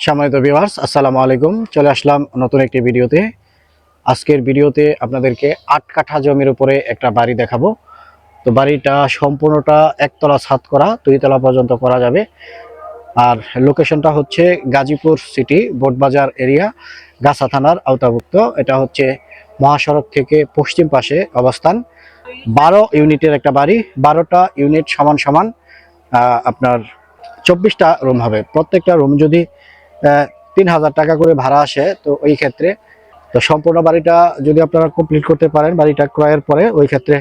সম্মানিত ভিউয়ার্স, আসসালামু আলাইকুম। চলে আসলাম নতুন একটি ভিডিওতে। আজকের ভিডিওতে আপনাদেরকে ৮ কাঠা জমির উপরে একটা বাড়ি দেখাবো। তো বাড়িটা সম্পূর্ণটা একতলা ছাদ করা, ২ তলা পর্যন্ত করা যাবে। আর লোকেশনটা হচ্ছে গাজীপুর সিটি বোটবাজার এরিয়া, গাছা থানার আওতাভুক্ত। এটা হচ্ছে মহাসড়ক থেকে পশ্চিম পাশে অবস্থান। ১২ ইউনিটের একটা বাড়ি, ১২টা ইউনিট সমান সমান আপনার ২৪টা রুম হবে। প্রত্যেকটা রুম যদি ৩,০০০ টাকা করে ভাড়া আসে, তো ওই ক্ষেত্রে তো সম্পূর্ণ বাড়িটা যদি আপনারা কমপ্লিট করতে পারেন, বাড়িটা ক্রয়ের পরে ওই ক্ষেত্রে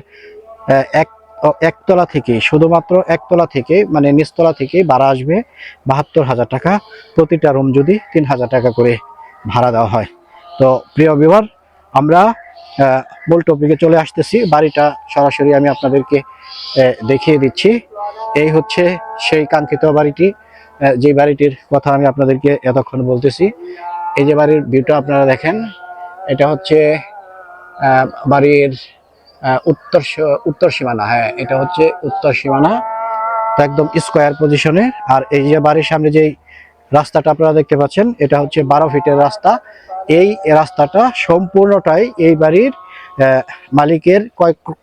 এক একতলা থেকে, শুধুমাত্র একতলা থেকে মানে নিচতলা থেকে ভাড়া আসবে ৭২,০০০ টাকা। প্রতিটা রুম যদি ৩,০০০ টাকা করে ভাড়া দেওয়া হয়। তো প্রিয় ভিউয়ার, আমরা মূল টপিকে চলে আসতেছি। বাড়িটা সরাসরি আমি আপনাদেরকে দেখিয়ে দিচ্ছি। এই হচ্ছে সেই কাঙ্ক্ষিত বাড়িটি, যে বাড়িটির কথা আমি আপনাদেরকে এতক্ষণ বলতেছি। এই যে বাড়ির ভিউটা আপনারা দেখেন, এটা হচ্ছে বাড়ির উত্তর সীমানা। হ্যাঁ, এটা হচ্ছে উত্তর সীমানা, তো একদম স্কোয়ার পজিশনে। আর এই যে বাড়ির সামনে যেই রাস্তাটা আপনারা দেখতে পাচ্ছেন, এটা হচ্ছে ১২ ফিটের রাস্তা। এই রাস্তাটা সম্পূর্ণটাই এই বাড়ির মালিকের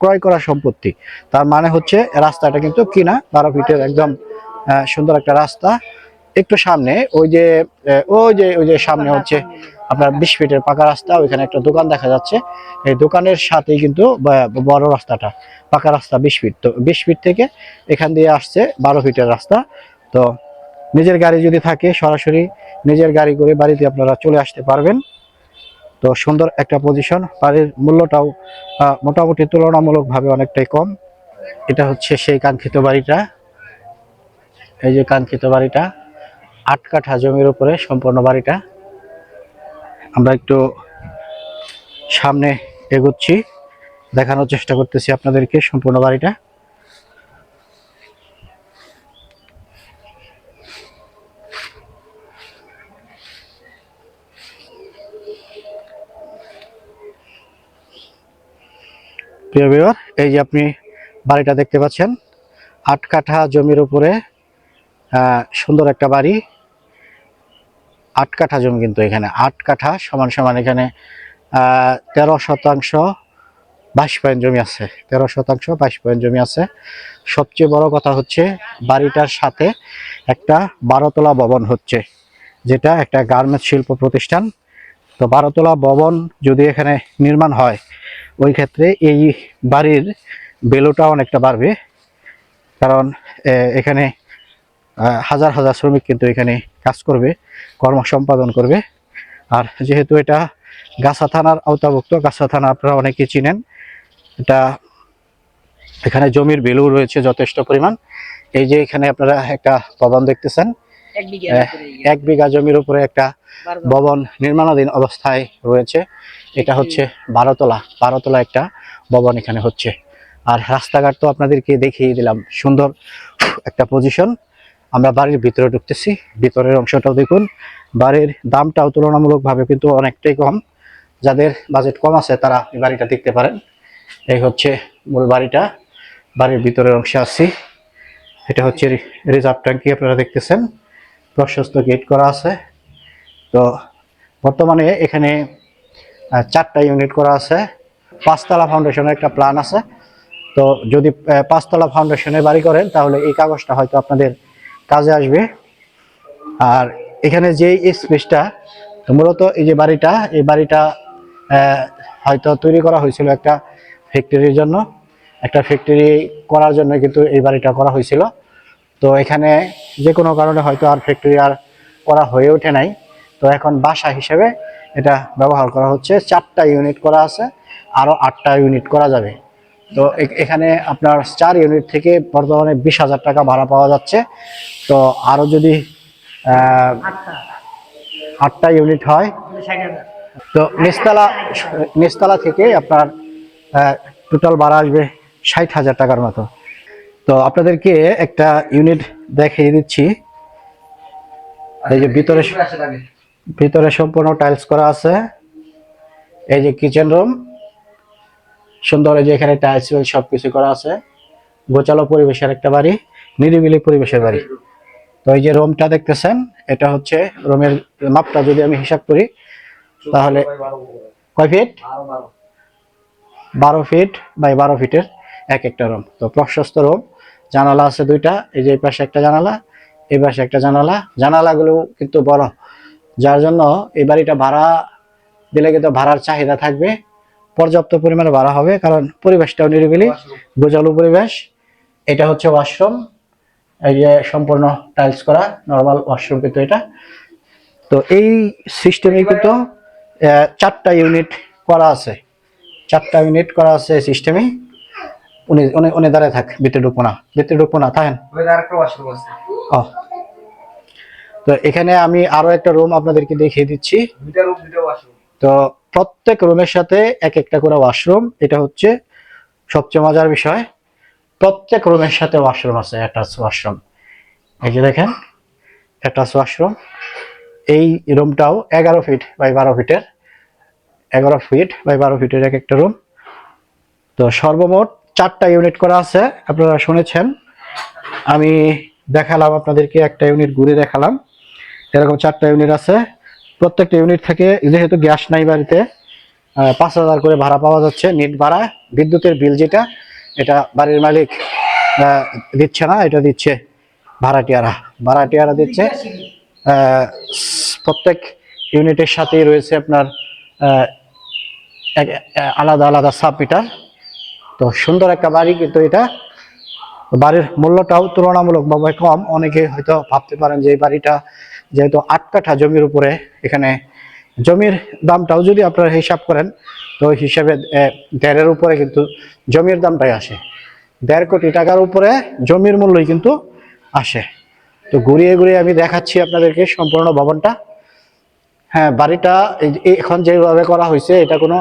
ক্রয় করা সম্পত্তি। তার মানে হচ্ছে রাস্তাটা কিন্তু কিনা, ১২ ফিটের একদম সুন্দর একটা রাস্তা। একটু সামনে ওই যে সামনে হচ্ছে আপনার ২০ ফিটের পাকা রাস্তা, ওইখানে একটা দোকান দেখা যাচ্ছে। এই দোকানের সাথেই কিন্তু বড় রাস্তাটা, পাকা রাস্তা ২০ ফিট। তো ২০ ফিট থেকে এখান দিয়ে আসছে ১২ ফিটের রাস্তা। তো নিজের গাড়ি যদি থাকে, সরাসরি নিজের গাড়ি করে বাড়িতে আপনারা চলে আসতে পারবেন। তো সুন্দর একটা পজিশন। বাড়ির মূল্যটাও মোটামুটি তুলনামূলকভাবে অনেকটাই কম। এটা হচ্ছে সেই কাঙ্ক্ষিত বাড়িটা। এই যে কাঙ্ক্ষিত বাড়িটা, ৮ কাঠা জমির উপরে সম্পূর্ণ বাড়িটা। আমরা একটু সামনে এগোচ্ছি, দেখানোর চেষ্টা করতেছি আপনাদেরকে সম্পূর্ণ বাড়িটা। প্রিয় ভিউয়ার, এই যে আপনি বাড়িটা দেখতে পাচ্ছেন, ৮ কাঠা জমির উপরে সুন্দর একটা বাড়ি। ৮ কাঠা জমি, কিন্তু এখানে ৮ কাঠা সমান সমান এখানে 13% জমি আছে। 13% জমি আছে। সবচেয়ে বড় কথা হচ্ছে বাড়িটার সাথে একটা ১২ তলা ভবন হচ্ছে, যেটা একটা গার্মেন্টস শিল্প প্রতিষ্ঠান। তো ১২ তলা ভবন যদি এখানে নির্মাণ হয়, ওই ক্ষেত্রে এই বাড়ির ভ্যালুটা অনেকটা বাড়বে। কারণ এখানে হাজার হাজার শ্রমিক কিন্তু এখানে কাজ করবে, কর্ম সম্পাদন করবে। আর যেহেতু এটা গাছা থানার আওতাভুক্ত, গাছা থানা আপনারা অনেকেই চিনেন, এটা এখানে জমির ভ্যালু রয়েছে যথেষ্ট পরিমাণ। এই যে এখানে আপনারা একটা ভবন দেখতেছেন, ১ বিঘা জমির উপরে একটা ভবন নির্মাণাধীন অবস্থায় রয়েছে। এটা হচ্ছে ১২ তলা একটা ভবন এখানে হচ্ছে। আর রাস্তাঘাট তো আপনাদেরকে দেখিয়ে দিলাম, সুন্দর একটা পজিশন। আমরা বাড়ির ভিতরে ঢুকতেছি, ভিতরের অংশটাও দেখুন। বাড়ির দামটাও তুলনামূলকভাবে কিন্তু অনেকটাই কম। যাদের বাজেট কম আছে তারা এই বাড়িটা দেখতে পারেন। এই হচ্ছে মূল বাড়িটা। বাড়ির ভিতরের অংশে আসছি। এটা হচ্ছে রিজার্ভ ট্যাঙ্কি, আপনারা দেখতেছেন, প্রশস্ত গেট করা আছে। তো বর্তমানে এখানে 4টা ইউনিট করা আছে। ৫তলা ফাউন্ডেশনের একটা প্ল্যান আছে। তো যদি ৫তলা ফাউন্ডেশনের বাড়ি করেন, তাহলে এই কাগজটা হয়তো আপনাদের কাজে আসবে। আর এখানে যে স্পেসটা, মূলত এই যে বাড়িটা, এই বাড়িটা হয়তো তৈরি করা হয়েছিল একটা ফ্যাক্টরির জন্য। একটা ফ্যাক্টরি করার জন্য কিন্তু এই বাড়িটা করা হয়েছিল। তো এখানে যে কোনো কারণে হয়তো আর ফ্যাক্টরি আর করা হয়ে ওঠে নাই। তো এখন বাসা হিসেবে এটা ব্যবহার করা হচ্ছে। 4টা ইউনিট করা আছে, আরও 8টা ইউনিট করা যাবে। তো এখানে আপনার 4 ইউনিট থেকে বর্তমানে 20,000 টাকা ভাড়া পাওয়া যাচ্ছে। তো আরও যদি 8টা ইউনিট হয়, তো নিচতলা থেকে আপনার টোটাল ভাড়া আসবে 60,000 টাকার মতো। তো আপনাদেরকে একটা ইউনিট দেখিয়ে দিচ্ছি। এই যে ভিতরে সম্পূর্ণ টাইলস করা আছে। এই যে কিচেন রুম, সুন্দর। এই যে এখানে টাইলস সবকিছু করা আছে। গোছালো পরিবেশের একটা বাড়ি, নিরিবিলি পরিবেশের বাড়ি। তো এই যে রুমটা দেখতেছেন, এটা হচ্ছে রুমের মাপটা যদি আমি হিসাব করি তাহলে কয় ফিট, 12 ফিট বাই 12 ফিটের এক একটা রুম। তো প্রশস্ত রুম, জানালা আছে দুইটা, এই যে এই পাশে একটা জানালা, এই পাশে একটা জানালা, জানালাগুলো কিন্তু বড়, যার জন্য এই বাড়িটা ভাড়া দিলে কিন্তু ভাড়ার চাহিদা থাকবে, পর্যাপ্ত পরিমাণে ভাড়া হবে, কারণ পরিবেশটাও নিরিবিলি গোছালো পরিবেশ। এটা হচ্ছে ওয়াশরুম, এই যে সম্পূর্ণ টাইলস করা নরমাল ওয়াশরুম কিন্তু এটা। তো এই সিস্টেমে কিন্তু 4টা ইউনিট করা আছে, 4টা ইউনিট করা আছে সিস্টেমে। উনি উনি উনি দাঁড়ায় থাক, ভিতরে ঢুকবো না, ভিতরে ঢুকবো না, থাকেন। ও, তো এখানে আমি আরো একটা রুম আপনাদেরকে দেখিয়ে দিচ্ছি। তো প্রত্যেক রুমের সাথে এক একটা করে ওয়াশরুম, এটা হচ্ছে সবচেয়ে মজার বিষয়। প্রত্যেক রুমের সাথে ওয়াশরুম আছে, অ্যাটাচ ওয়াশরুম। এই যে দেখেন অ্যাটাচ ওয়াশরুম। এই রুমটাও 11 ফিট বাই 12 ফিটের, 11 ফিট বাই 12 ফিটের এক একটা রুম। তো সর্বমোট 4টা ইউনিট করা আছে, আপনারা শুনেছেন। আমি দেখালাম আপনাদেরকে, একটা ইউনিট ঘুরে দেখালাম। এরকম 4টা ইউনিট আছে। প্রত্যেকটা ইউনিট থেকে, যেহেতু গ্যাস নাই বাড়িতে, 5,000 করে ভাড়া পাওয়া যাচ্ছে, নেট ভাড়া। বিদ্যুতের বিল যেটা, এটা বাড়ির মালিক দিচ্ছে না, এটা দিচ্ছে ভাড়াটিয়ারা, ভাড়াটিয়ারা দিচ্ছে। প্রত্যেক ইউনিটের সাথেই রয়েছে আপনার আলাদা আলাদা সাব মিটার। তো সুন্দর একটা বাড়ি কিন্তু এটা। বাড়ির মূল্যটাও তুলনামূলকভাবে কম। অনেকে হয়তো ভাবতে পারেন যে এই বাড়িটা যেহেতু 8 কাঠা জমির উপরে, এখানে জমির দামটাও যদি আপনারা হিসাব করেন, তো ওই হিসাবে 1.5-এর উপরে কিন্তু জমির দামটাই আসে। 1.5 কোটি টাকার উপরে জমির মূল্যই কিন্তু আসে। তো ঘুরিয়ে ঘুরিয়ে আমি দেখাচ্ছি আপনাদেরকে সম্পূর্ণ ভবনটা। হ্যাঁ, বাড়িটা এখন যেভাবে করা হয়েছে, এটা কোনো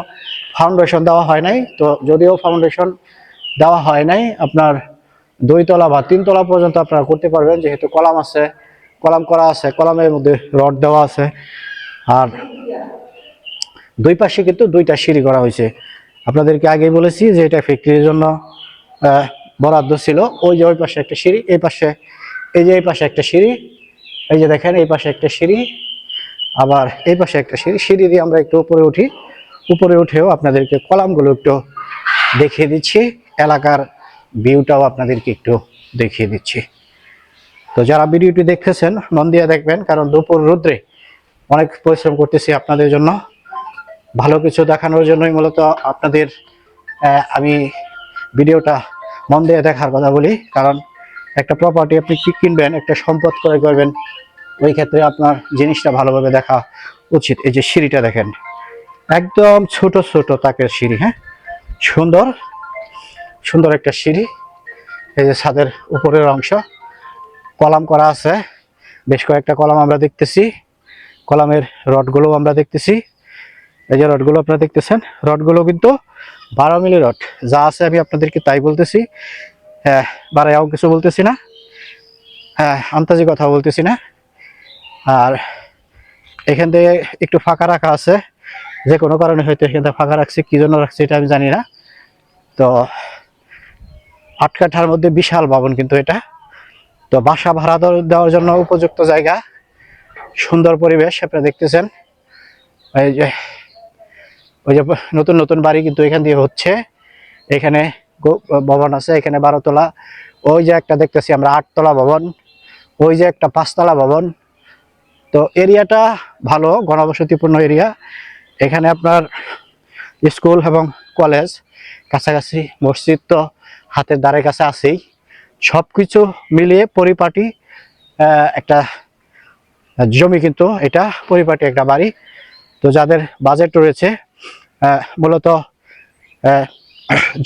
ফাউন্ডেশন দেওয়া হয় নাই। তো যদিও ফাউন্ডেশন দেওয়া হয় নাই, আপনার 2 তলা বা 3 তলা পর্যন্ত আপনারা করতে পারবেন, যেহেতু কলাম আছে, কলাম করা আছে, কলামের মধ্যে রড দেওয়া আছে। আর দুই পাশে কিন্তু 2টা সিঁড়ি করা হয়েছে। আপনাদেরকে আগেই বলেছি যে এটা ফ্যাক্টরির জন্য বরাদ্দ ছিল। ওই যে ওই পাশে একটা সিঁড়ি, এই পাশে, এই যে এই পাশে একটা সিঁড়ি, এই যে দেখেন এই পাশে একটা সিঁড়ি, আবার এই পাশে একটা সিঁড়ি। সিঁড়ি দিয়ে আমরা একটু উপরে উঠি, উপরে উঠেও আপনাদেরকে কলামগুলো একটু দেখিয়ে দিচ্ছি, এলাকার ভিউটাও আপনাদেরকে একটু দেখিয়ে দিচ্ছি। তো যারা ভিডিওটি দেখতেছেন মন দিয়ে দেখবেন, কারণ দুপুর রোদ্রে অনেক পরিশ্রম করতেছি আপনাদের জন্য, ভালো কিছু দেখানোর জন্যই মূলত আপনাদের আমি ভিডিওটা মন দিয়ে দেখার কথা বলি। কারণ একটা প্রপার্টি আপনি কি কিনবেন, একটা সম্পদ ক্রয় করবেন, ওই ক্ষেত্রে আপনার জিনিসটা ভালোভাবে দেখা উচিত। এই যে সিঁড়িটা দেখেন, একদম ছোট ছোট তাকের সিঁড়ি। হ্যাঁ, সুন্দর সুন্দর একটা সিঁড়ি। এই যে ছাদের উপরের অংশ কলাম করা আছে, বেশ কয়েকটা কলাম আমরা দেখতেছি। কলামের রডগুলো আমরা দেখতেছি, এই যে রডগুলো আপনারা দেখতেছেন, রডগুলো কিন্তু 12 মিলি রড যা আছে, আমি আপনাদেরকে তাই বলতেছি। হ্যাঁ, বাড়াইয়াও কিছু বলতেছি না, হ্যাঁ আন্তাজি কথা বলতেছি না। আর এখান থেকে একটু ফাঁকা রাখা আছে, যে কোনো কারণে হয়তো এখান থেকে ফাঁকা রাখছি, কি জন্য রাখছি এটা আমি জানি না। তো 8 কাঠার মধ্যে বিশাল ভবন কিন্তু এটা। তো বাসা ভাড়া দেওয়ার জন্য উপযুক্ত জায়গা, সুন্দর পরিবেশ আপনারা দেখতেছেন। এই যে ওই যে নতুন নতুন বাড়ি কিন্তু এখান দিয়ে হচ্ছে। এখানে ভবন আছে, এখানে 12 তলা, ওই যে একটা দেখতেছি আমরা 8 তলা ভবন, ওই যে একটা 5 তলা ভবন। তো এরিয়াটা ভালো, ঘনবসতিপূর্ণ এরিয়া। এখানে আপনার স্কুল এবং কলেজ কাছাকাছি, মসজিদ তো হাতের ধারে কাছে আছেই। সব কিছু মিলিয়ে পরিপাটি একটা জমি কিন্তু এটা, পরিপাটি একটা বাড়ি। তো যাদের বাজেট রয়েছে, মূলত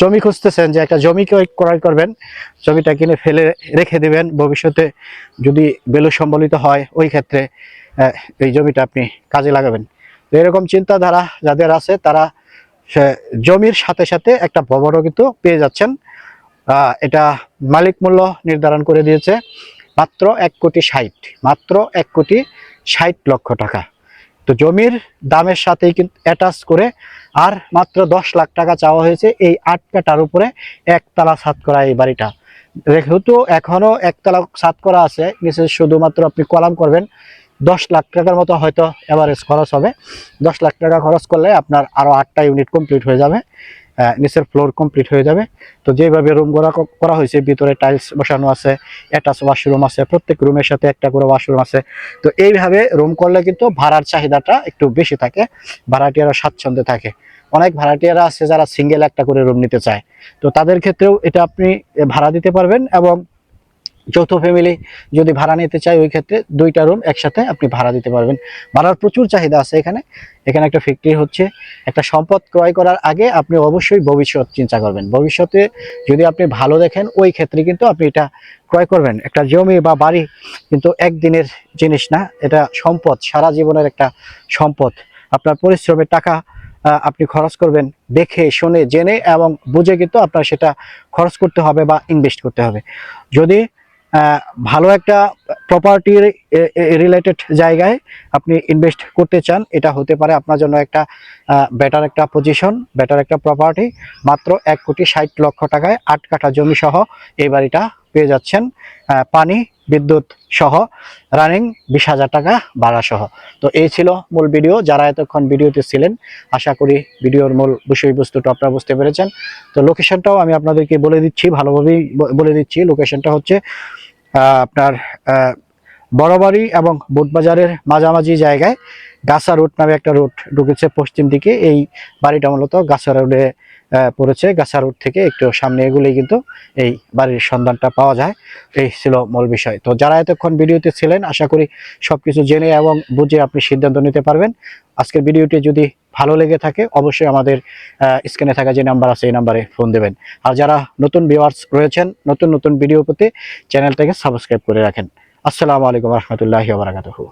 জমি খুঁজতেছেন, যে একটা জমি ক্রয় করবেন, জমিটা কিনে ফেলে রেখে দিবেন, ভবিষ্যতে যদি ভ্যালু সম্বলিত হয় ওই ক্ষেত্রে এই জমিটা আপনি কাজে লাগাবেন। তো এরকম চিন্তাধারা যাদের আছে, তারা জমির সাথে সাথে একটা ভবনও কিন্তু পেয়ে যাচ্ছেন। এটা মালিক মূল্য নির্ধারণ করে দিয়েছে মাত্র 1,60,00,000, মাত্র 1,60,00,000 টাকা। তো জমির দামের সাথেই কিন্তু অ্যাটাচ করে আর মাত্র 10 লাখ টাকা চাওয়া হয়েছে এই 8 কাঠার উপরে একতলা ছাদ করা এই বাড়িটা। যেহেতু এখনো একতলা ছাদ করা আছে, নিচে শুধুমাত্র আপনি কলাম করবেন, 10 লাখ টাকার মতো হয়তো এভারেজ খরচ হবে। 10 লাখ টাকা খরচ করলে আপনার আরো 8টা ইউনিট কমপ্লিট হয়ে যাবে, নিচের ফ্লোর কমপ্লিট হয়ে যাবে। তো যেভাবে রুম করা হয়েছে, ভিতরে টাইলস বসানো আছে, অ্যাটাচ ওয়াশরুম আছে, প্রত্যেক রুমের সাথে একটা করে ওয়াশরুম আছে। তো এইভাবে রুম করলে কিন্তু ভাড়ার চাহিদাটা একটু বেশি থাকে, ভাড়াটিয়ারা স্বাচ্ছন্দ্যে থাকে। অনেক ভাড়াটিয়ারা আছে যারা সিঙ্গেল একটা করে রুম নিতে চায়, তো তাদের ক্ষেত্রেও এটা আপনি ভাড়া দিতে পারবেন। এবং যৌথ ফ্যামিলি যদি ভাড়া নিতে চায়, ওই ক্ষেত্রে 2টা রুম একসাথে আপনি ভাড়া দিতে পারবেন। ভাড়ার প্রচুর চাহিদা আছে এখানে। এখানে একটা ফ্যাক্টরি হচ্ছে, একটা সম্পদ ক্রয় করার আগে আপনি অবশ্যই ভবিষ্যৎ চিন্তা করবেন। ভবিষ্যতে যদি আপনি ভালো দেখেন, ওই ক্ষেত্রে কিন্তু আপনি এটা ক্রয় করবেন। একটা জমি বা বাড়ি কিন্তু একদিনের জিনিস না, এটা সম্পদ, সারা জীবনের একটা সম্পদ। আপনার পরিশ্রমের টাকা আপনি খরচ করবেন দেখে শুনে জেনে এবং বুঝে, কিন্তু আপনার সেটা খরচ করতে হবে বা ইনভেস্ট করতে হবে। যদি ভালো একটা প্রপার্টির রিলেটেড জায়গায় আপনি ইনভেস্ট করতে চান, এটা হতে পারে আপনার জন্য একটা বেটার একটা পজিশন, বেটার একটা প্রপার্টি। মাত্র 1,60,00,000 টাকায় 8 কাঠা জমি সহ এই বাড়িটা পেয়ে যাচ্ছেন, পানি বিদ্যুৎ সহ, রানিং 20,000 টাকা ভাড়া সহ। তো এই ছিল মূল ভিডিও। যারা এতক্ষণ ভিডিওতে ছিলেন, আশা করি ভিডিওর মূল বিষয়বস্তুটা আপনারা বুঝতে পেরেছেন। তো লোকেশনটাও আমি আপনাদেরকে বলে দিচ্ছি, ভালোভাবেই বলে দিচ্ছি। লোকেশনটা হচ্ছে আপনার বড়বাড়ি এবং বুটবাজারের মাঝামাঝি জায়গায় গাছা রোড নামে একটা রোড ঢুকেছে পশ্চিম দিকে। এই বাড়িটা মূলত গাছা রোডে পড়েছে। গাছা রোড থেকে একটু সামনে এগুলোই কিন্তু এই বাড়ির সন্ধানটা পাওয়া যায়। এই ছিল মূল বিষয়। তো যারা এতক্ষণ ভিডিওতে ছিলেন, আশা করি সবকিছু জেনে এবং বুঝে আপনি সিদ্ধান্ত নিতে পারবেন। আজকের ভিডিওটি যদি ভালো লেগে থাকে, অবশ্যই আমাদের স্ক্রিনে থাকা যে নাম্বার আছে এই নাম্বারে ফোন দেবেন। আর যারা নতুন ভিউয়ার্স রয়েছেন, নতুন নতুন ভিডিও পেতে চ্যানেলটাকে সাবস্ক্রাইব করে রাখেন। আসসালামু আলাইকুম রহমতুল্লাহি ওয়া বারাকাতুহু।